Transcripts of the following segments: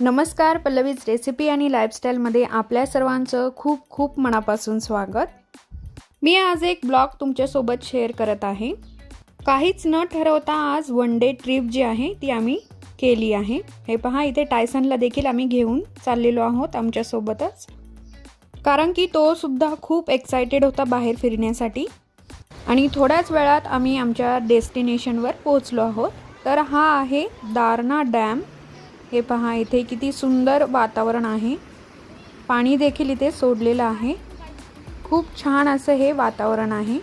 नमस्कार, पल्लवीज रेसिपी आणि लाईफस्टाईलमध्ये आपल्या सर्वांचं खूप खूप मनापासून स्वागत। मी आज एक ब्लॉग तुमच्यासोबत शेअर करत आहे। काहीच न ठरवता आज वन डे ट्रिप जी आहे ती आम्ही केली आहे। हे पहा, इथे टायसनला देखील आम्ही घेऊन चाललेलो आहोत आमच्यासोबतच, कारण की तो सुद्धा खूप एक्साइटेड होता बाहेर फिरण्यासाठी। आणि थोड्याच वेळात आम्ही आमच्या डेस्टिनेशनवर पोहोचलो आहोत। तर हा आहे दारणा डॅम। हे पहा, इथे किती सुंदर वातावरण आहे, पाणी देखील इथे सोडलेलं आहे। खूप छान असं हे वातावरण आहे।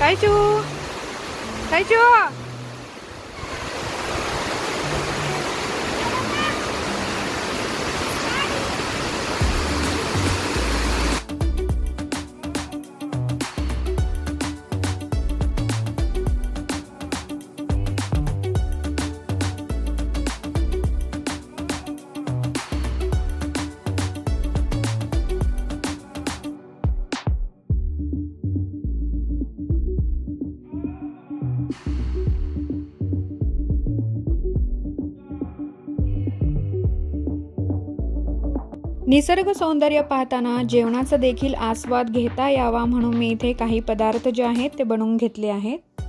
कायचू निसर्ग सौंदर्य पाहताना जेवणाचा देखील आस्वाद घेता यावा म्हणून मी इथे काही पदार्थ जे आहेत ते बनवून घेतले आहेत।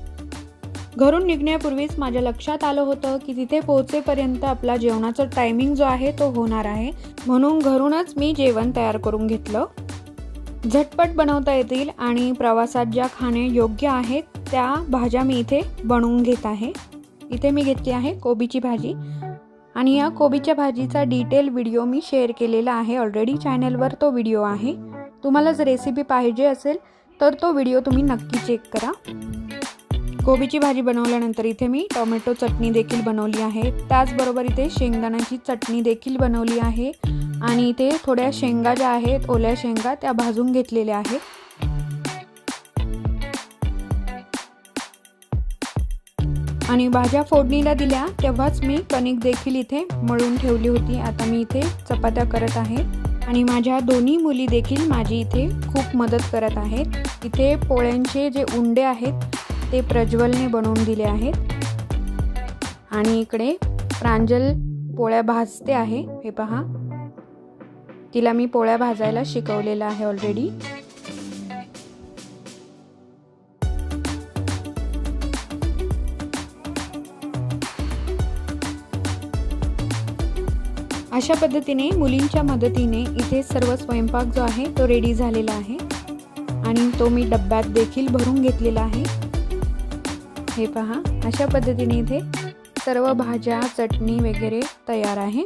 घरून निघण्यापूर्वीच माझ्या लक्षात आलं होतं की तिथे पोहोचेपर्यंत आपला जेवणाचा टायमिंग जो आहे तो होणार आहे, म्हणून घरूनच मी जेवण तयार करून घेतलं। झटपट बनवता येतील आणि प्रवासात ज्या खाणे योग्य आहेत त्या भाज्या मी इथे बनवून घेत आहे। इथे मी घेतली आहे कोबीची भाजी, आणि या कोबीच्या भाजीचा डिटेल व्हिडिओ मी शेअर केलेला आहे ऑलरेडी चॅनलवर, तो व्हिडिओ आहे। तुम्हाला जर रेसिपी पाहिजे असेल तर तो व्हिडिओ तुम्ही नक्की चेक करा। कोबीची भाजी बनवल्यानंतर इथे मी टोमॅटो चटणी देखील बनवली आहे, त्याचबरोबर इथे शेंगदाण्याची चटणी देखील बनवली आहे, आणि इथे थोड्या शेंगा ज्या आहेत ओल्या शेंगा त्या भाजून घेतलेल्या आहेत। आणि भाज्या फोडणीला दिल्या तेव्हाच मी कणिक देखील इथे मळून ठेवली होती। आता मी इथे चपात्या करत आहे, आणि माझ्या दोन्ही मुली देखील माझी इथे खूप मदत करत आहेत। इथे पोळ्यांचे जे उंडे आहेत ते प्रज्वलने बनवून दिले आहेत, आणि इकडे प्रांजल पोळ्या भाजते आहे। हे पहा, तिला मी पोळ्या भाजायला शिकवलेलं आहे ऑलरेडी। अशा पद्धतीने मुलींच्या मदतीने इथे सर्व स्वयंपाक जो आहे तो रेडी झालेला आहे, आणि तो मी डब्यात देखील भरून घेतलेला आहे। हे पहा, अशा पद्धतीने इथे सर्व भाज्या चटणी वगैरे तयार आहे।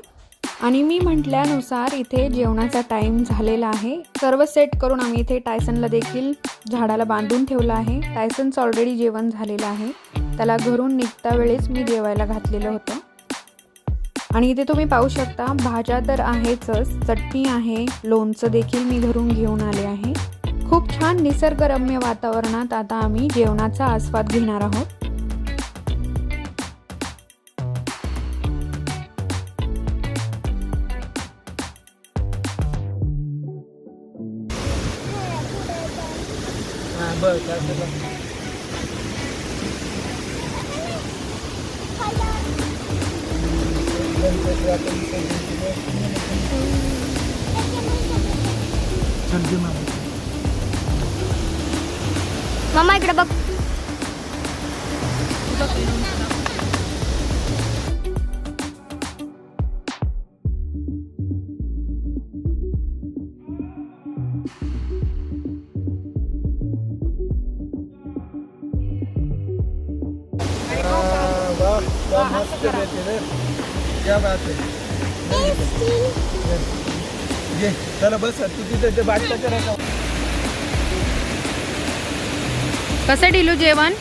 आणि मी म्हटल्यानुसार इथे जेवणाचा टाइम झालेला आहे। सर्व सेट करून आम्ही इथे टायसनला देखील झाडाला बांधून ठेवलं आहे। टायसनचं ऑलरेडी जेवण झालेलं आहे, त्याला घरून निघता वेळेस मी जेवायला घातलेलं होतं। आणि इथे तुम्ही पाहू शकता भाज्या तर आहेतच, चटणी आहे, लोणचं देखील मी घरून घेऊन आले आहे। खूप छान निसर्गरम्य वातावरणात आता आम्ही जेवणाचा आस्वाद घेणार आहोत। मामा इकडे बघ। मस्त रहते हैं। क्या बात है। ये चला बस तू तिथे ते बाटल्याच्या रसा. कसं डिलू जेवण?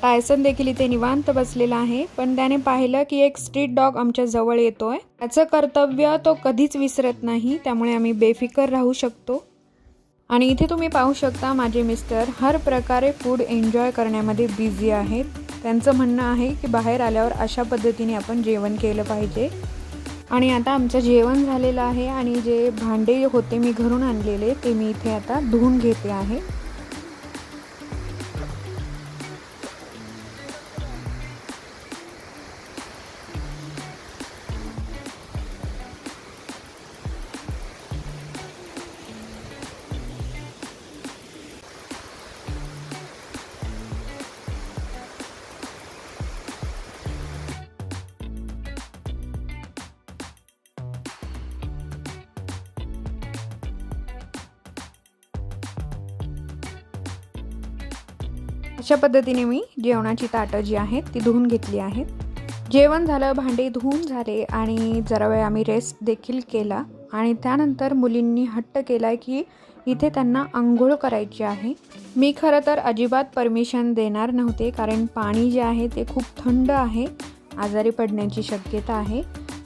टायसन देखील इथे निवांत बसलेला आहे, पण त्याने पाहिलं की एक स्ट्रीट डॉग आमच्या जवळ येतोय. त्याचं कर्तव्य तो कधीच विसरत नाही, त्यामुळे आम्ही बेफिकर राहू शकतो. आणि इथे तुम्ही पाहू शकता माझे मिस्टर हर प्रकारे फूड एन्जॉय करण्यामध्ये बिझी आहेत. त्यांचं म्हणणं आहे की बाहेर आल्यावर अशा पद्धतीने आपण जेवण केलं पाहिजे. आणि आता आमचं जेवण झालेलं आहे आणि जे भांडे होते मी घरून आणलेले ते मी इथे आता धुवून घेते आहे. अशा पद्धतीने मी जेवणाची ताटं जी आहेत ती धुवून घेतली आहेत. जेवण झालं, भांडे धुवून झाले आणि जरा वेळ आम्ही रेस्ट देखील केला. आणि त्यानंतर मुलींनी हट्ट केला की इथे त्यांना आंघोळ करायची आहे. मी खरं तर अजिबात परमिशन देणार नव्हते, कारण पाणी जे आहे ते खूप थंड आहे, आजारी पडण्याची शक्यता आहे.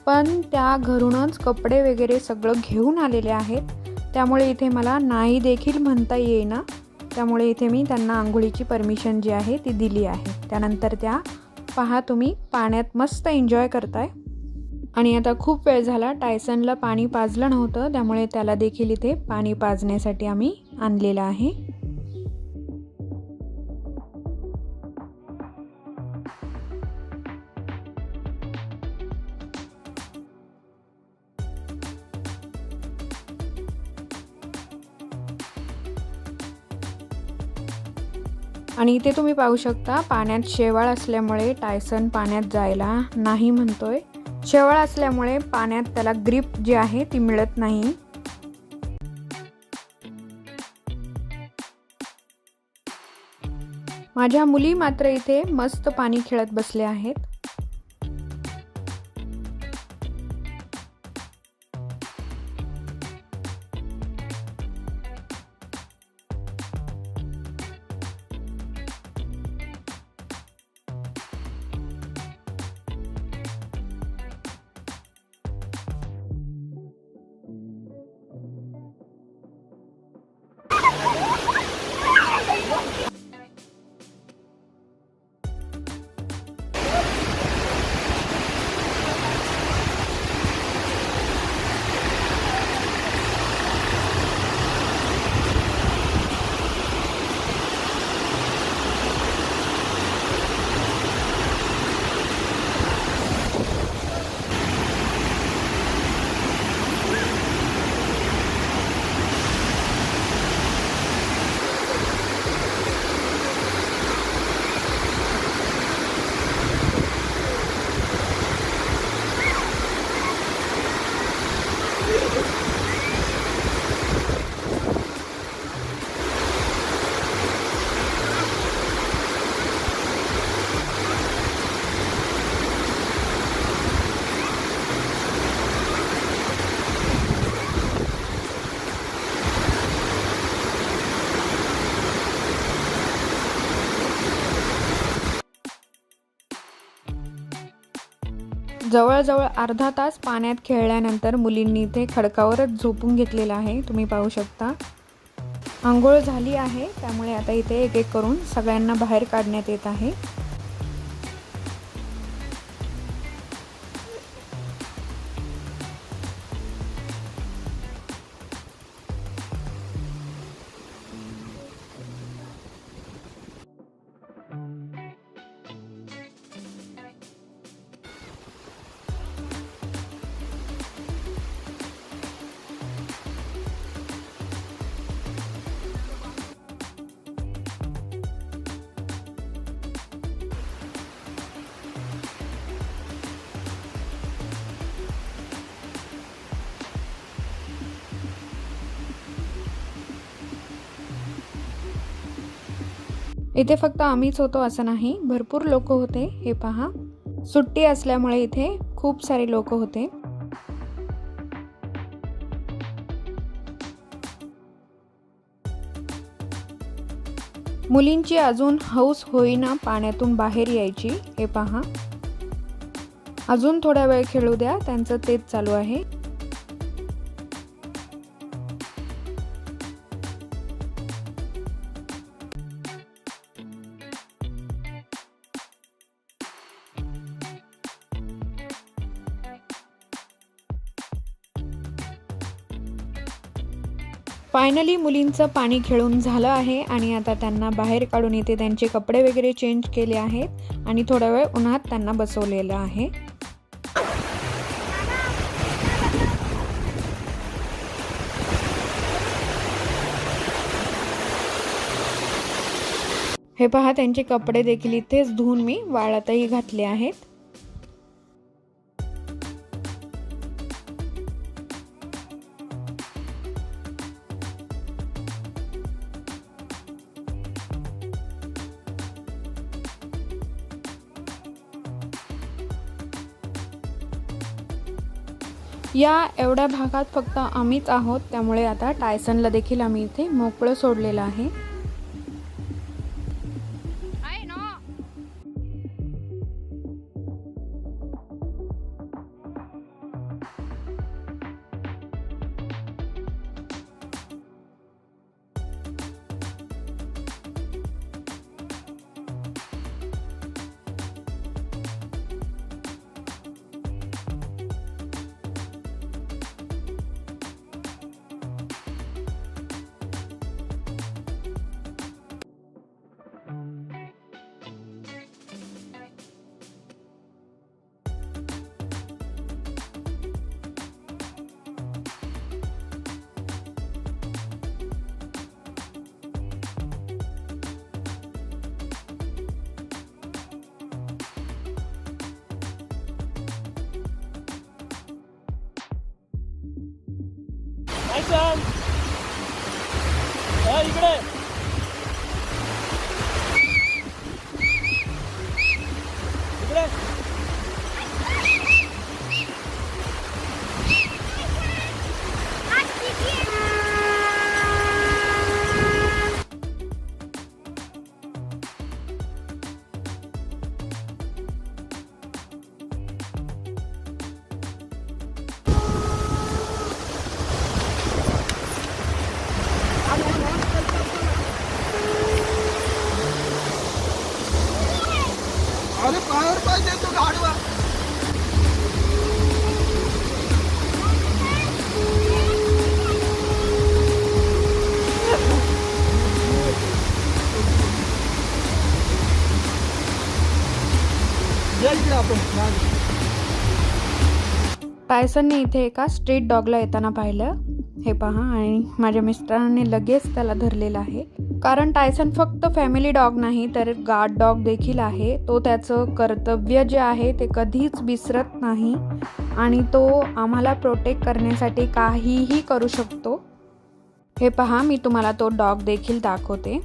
पण त्या घरूनच कपडे वगैरे सगळं घेऊन आलेले आहेत, त्यामुळे इथे मला नाही देखील म्हणता येईना. त्यामुळे इथे मी त्यांना आंघोळीची परमिशन जी आहे ती दिली आहे. त्यानंतर त्या पहा तुम्ही पाण्यात मस्त एन्जॉय करताय. आणि आता खूप वेळ झाला, टायसनला पाणी पाजलं नव्हतं, त्यामुळे त्याला देखील इथे पाणी पाजण्यासाठी आम्ही आणलेलं आहे. आणि इथे तुम्ही पाहू शकता पाण्यात शेवाळ असल्यामुळे टायसन पाण्यात जायला नाही म्हणतोय. शेवाळ असल्यामुळे पाण्यात त्याला ग्रिप जी आहे ती मिळत नाही. माझ्या मुली मात्र इथे मस्त पाणी खेळत बसले आहेत. जवळजवळ अर्धा तास पाण्यात खेळल्यानंतर मुलींनी इथे खडकावरच झोपून घेतलेलं आहे, तुम्ही पाहू शकता. अंघोळ झाली आहे, त्यामुळे आता इथे एक एक करून सगळ्यांना बाहेर काढण्यात येत आहे. इथे फक्त आम्हीच होतो असं नाही, भरपूर लोक होते. हे पहा, सुट्टी असल्यामुळे इथे खूप सारे लोक होते. मुलींची अजून हौस होईना पाण्यातून बाहेर यायची. हे पहा, अजून थोडा वेळ खेळू द्या, त्यांचं तेच चालू आहे. फायनली मुलींचं पाणी खेळून झालं आहे आणि आता त्यांना बाहेर काढून इथे त्यांचे कपडे वगैरे चेंज केले आहेत आणि थोडा वेळ उन्हात त्यांना बसवलेलं आहे. हे पहा, त्यांचे कपडे देखील इथेच धुवून मी वाळतही घातले आहेत. या एवढ्या भागात फक्त आम्हीच आहोत, त्यामुळे आता टायसनला देखील आम्ही इथे मोकळं सोडलेलं आहे. टायसन, इकडे इकडे. अरे पावर पाहिजे तो गाडवा. टायसनने इथे एका स्ट्रीट डॉगला येताना पाहिलं. हे पहा, आणि माझ्या मिस्टरांनी लगेच त्याला धरलेलं आहे, कारण टायसन फक्त फॅमिली डॉग नाही तर गार्ड डॉग देखील आहे. तो त्याचं कर्तव्य जे आहे ते कधीच विसरत नाही आणि तो आम्हाला प्रोटेक्ट करण्यासाठी काहीही करू शकतो. हे पहा, मी तुम्हाला तो डॉग देखील दाखवते.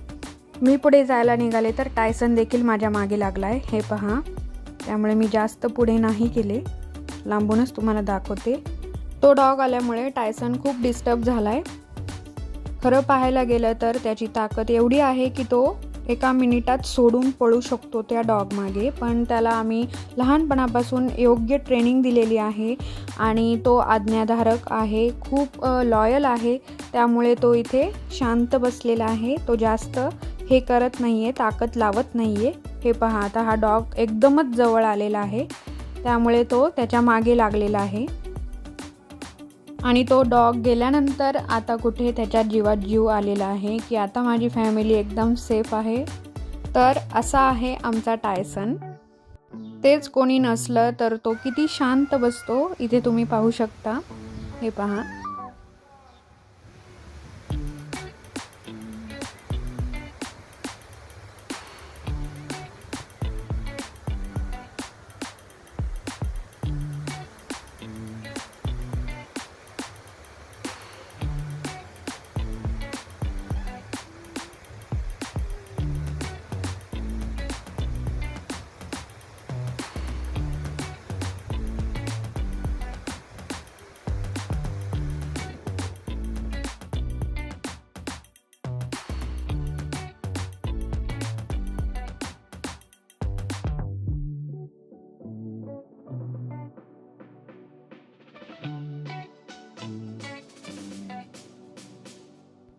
मी पुढे जायला निघाले तर टायसन देखील माझ्या मागे लागला आहे. हे पहा, त्यामुळे मी जास्त पुढे नाही गेले, लांबूनच तुम्हाला दाखवते. तो डॉग आल्यामुळे टायसन खूप डिस्टर्ब झाला आहे. खरं पाहायला गेलं तर त्याची ताकद एवढी आहे की तो एका मिनिटात सोडून पळू शकतो त्या डॉग मागे, पण त्याला आम्ही लहानपणापासून योग्य ट्रेनिंग दिलेली आहे आणि तो आज्ञाधारक आहे, खूप लॉयल आहे. त्यामुळे तो इथे शांत बसलेला आहे. तो जास्त हे करत नाही आहे, ताकद लावत नाही आहे. हे पहा, आता हा डॉग एकदमच जवळ आलेला आहे, त्यामुळे तो त्याच्या मागे लागलेला आहे. आणि तो डॉग गेल्यानंतर आता कुठे त्याच्या जीवात जीव आलेला आहे की आता माझी फॅमिली एकदम सेफ आहे. तर असा आहे आमचा टायसन. तेच कोणी नसलं तर तो किती शांत बसतो, इथे तुम्ही पाहू शकता. हे पहा.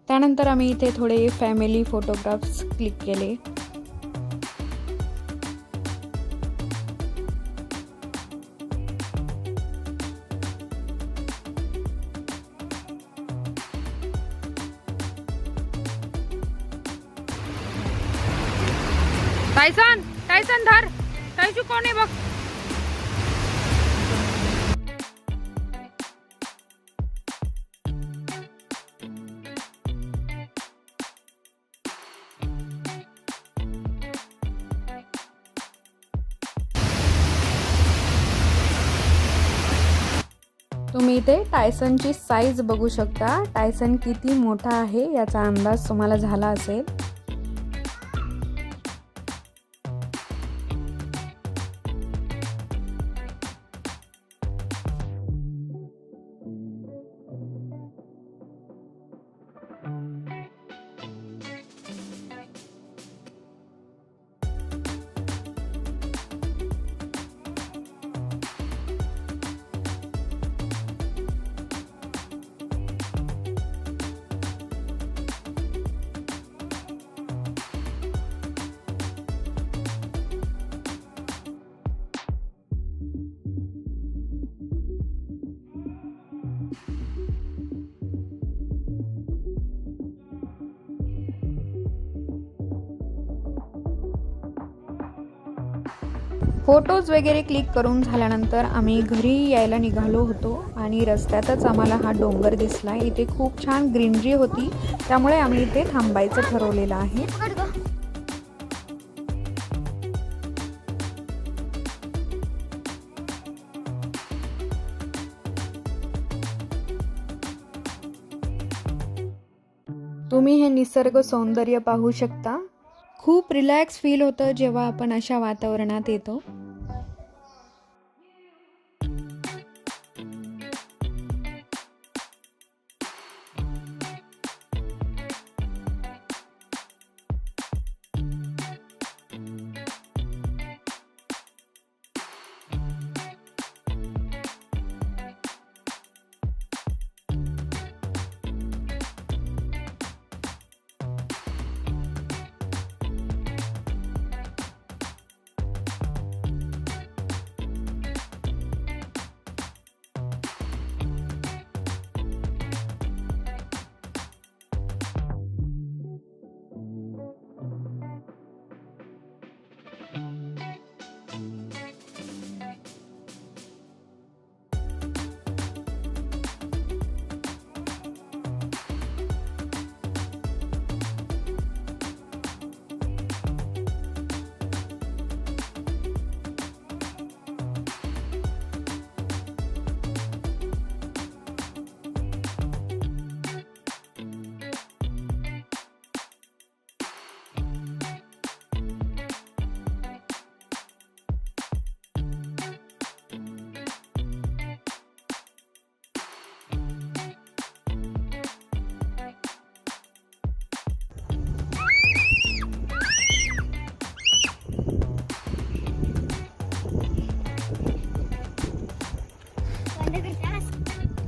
त्यानंतर आम्ही इथे थोडे फॅमिली फोटोग्राफ्स क्लिक केले. टायसन टायसन धर, टायसू कोण आहे बघ. तुम्ही इथे टायसनची साईज बघू शकता. टायसन किती मोठा आहे याचा अंदाज तुम्हाला झाला असेल. फोटोज वगैरे क्लिक करून झाल्यानंतर आम्ही घरी यायला निघालो होतो आणि रस्त्यातच आम्हाला हा डोंगर दिसला. इथे खूप छान ग्रीनरी होती, त्यामुळे आम्ही इथे थांबायचं ठरवलेलं आहे. तुम्ही हे निसर्ग सौंदर्य पाहू शकता. खूप रिलॅक्स फील होतं जेव्हा आपण अशा वातावरणात येतो.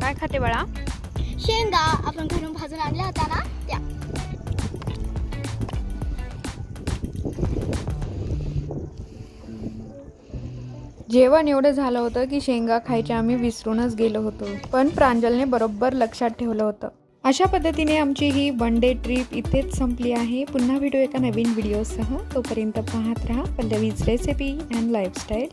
काय खाते बाळा? शेंगा आपण घरून भाजून आणल्या होत्या ना त्या. जेवण एवढं झालं होतं की शेंगा खायच्या आम्ही विसरूनच गेलो होतो, पण प्रांजलने बरोबर लक्षात ठेवलं होतं. अशा पद्धतीने आमची ही वन डे ट्रिप इथेच संपली आहे. पुन्हा भेटू एका नवीन व्हिडिओसह. तोपर्यंत पाहत राहा पल्लवीज रेसिपी अँड लाईफस्टाईल.